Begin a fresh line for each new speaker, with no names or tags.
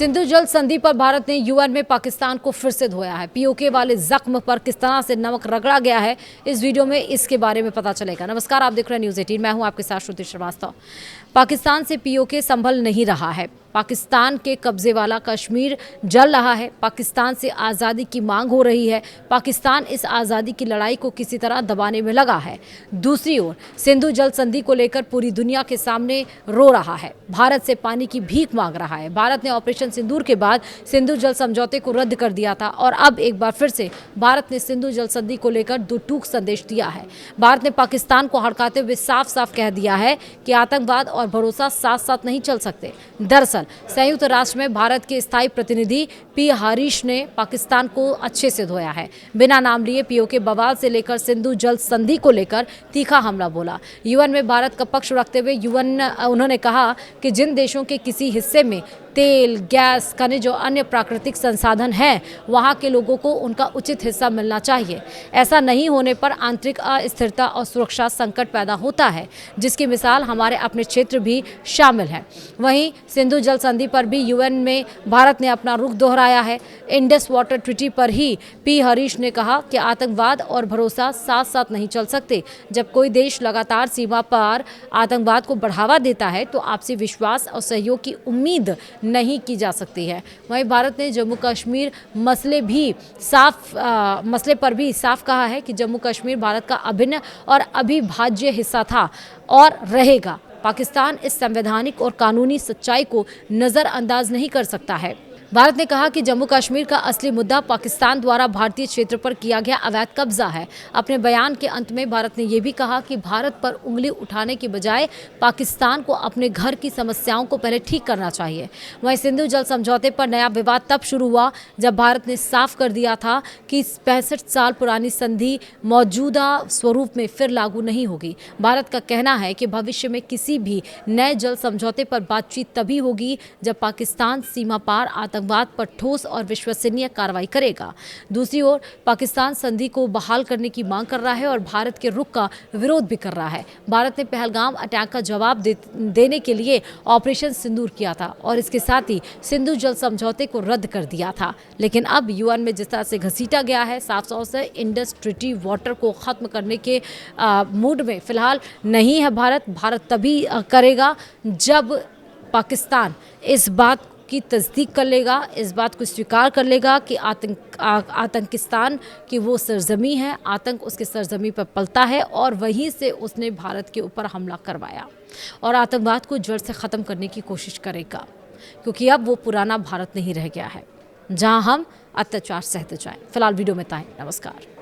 सिंधु जल संधि पर भारत ने यूएन में पाकिस्तान को फिर से धोया है। पीओके वाले जख्म पर किस तरह से नमक रगड़ा गया है, इस वीडियो में इसके बारे में पता चलेगा। नमस्कार, आप देख रहे हैं न्यूज़ 18। मैं हूं आपके साथ श्रुति श्रीवास्तव। पाकिस्तान से पीओके संभल नहीं रहा है। पाकिस्तान के कब्जे वाला कश्मीर जल रहा है। पाकिस्तान से आज़ादी की मांग हो रही है। पाकिस्तान इस आज़ादी की लड़ाई को किसी तरह दबाने में लगा है। दूसरी ओर सिंधु जल संधि को लेकर पूरी दुनिया के सामने रो रहा है। भारत से पानी की भीख मांग रहा है। भारत ने ऑपरेशन सिंदूर के बाद सिंधु जल समझौते को रद्द कर दिया था और अब एक बार फिर से भारत ने सिंधु जल संधि को लेकर दो टूक संदेश दिया है। भारत ने पाकिस्तान को हड़काते हुए साफ साफ कह दिया है कि आतंकवाद और भरोसा साथ साथ नहीं चल सकते। दरअसल संयुक्त राष्ट्र में भारत के स्थायी प्रतिनिधि पी हरीश ने पाकिस्तान को अच्छे से धोया है। बिना नाम लिए पीओके बवाल से लेकर सिंधु जल संधि को लेकर तीखा हमला बोला। यूएन में भारत का पक्ष रखते हुए उन्होंने कहा कि जिन देशों के किसी हिस्से में तेल, गैस, खनिज और अन्य प्राकृतिक संसाधन हैं, वहाँ के लोगों को उनका उचित हिस्सा मिलना चाहिए। ऐसा नहीं होने पर आंतरिक अस्थिरता और सुरक्षा संकट पैदा होता है, जिसकी मिसाल हमारे अपने क्षेत्र भी शामिल है। वहीं सिंधु जल संधि पर भी यूएन में भारत ने अपना रुख दोहराया है। इंडस वाटर ट्रीटी पर ही पी हरीश ने कहा कि आतंकवाद और भरोसा साथ साथ नहीं चल सकते। जब कोई देश लगातार सीमा पर आतंकवाद को बढ़ावा देता है तो आपसी विश्वास और सहयोग की उम्मीद नहीं की जा सकती है। वहीं भारत ने जम्मू कश्मीर मसले पर भी साफ कहा है कि जम्मू कश्मीर भारत का अभिन्न और अविभाज्य हिस्सा था और रहेगा। पाकिस्तान इस संवैधानिक और कानूनी सच्चाई को नज़रअंदाज नहीं कर सकता है। भारत ने कहा कि जम्मू कश्मीर का असली मुद्दा पाकिस्तान द्वारा भारतीय क्षेत्र पर किया गया अवैध कब्जा है। अपने बयान के अंत में भारत ने यह भी कहा कि भारत पर उंगली उठाने के बजाय पाकिस्तान को अपने घर की समस्याओं को पहले ठीक करना चाहिए। वहीं सिंधु जल समझौते पर नया विवाद तब शुरू हुआ जब भारत ने साफ कर दिया था कि 65 साल पुरानी संधि मौजूदा स्वरूप में फिर लागू नहीं होगी। भारत का कहना है कि भविष्य में किसी भी नए जल समझौते पर बातचीत तभी होगी जब पाकिस्तान सीमा पार आतंकवाद पर ठोस और विश्वसनीय कार्रवाई करेगा। दूसरी ओर पाकिस्तान संधि को बहाल करने की मांग कर रहा है और भारत के रुख का विरोध भी कर रहा है। भारत ने पहलगाम अटैक का जवाब देने के लिए ऑपरेशन सिंदूर किया था और इसके साथ ही सिंधु जल समझौते को रद्द कर दिया था। लेकिन अब यूएन में जिस तरह से घसीटा गया है, साफ तौर से इंडस ट्रीटी वाटर को खत्म करने के मूड में फिलहाल नहीं है भारत तभी करेगा जब पाकिस्तान इस बात की तस्दीक कर लेगा, इस बात को स्वीकार कर लेगा कि आतंकिस्तान की वो सरजमी है, आतंक उसके सरजमी पर पलता है और वहीं से उसने भारत के ऊपर हमला करवाया और आतंकवाद को जड़ से ख़त्म करने की कोशिश करेगा, क्योंकि अब वो पुराना भारत नहीं रह गया है जहां हम अत्याचार सहते जाएं। फिलहाल वीडियो में इतना ही। नमस्कार।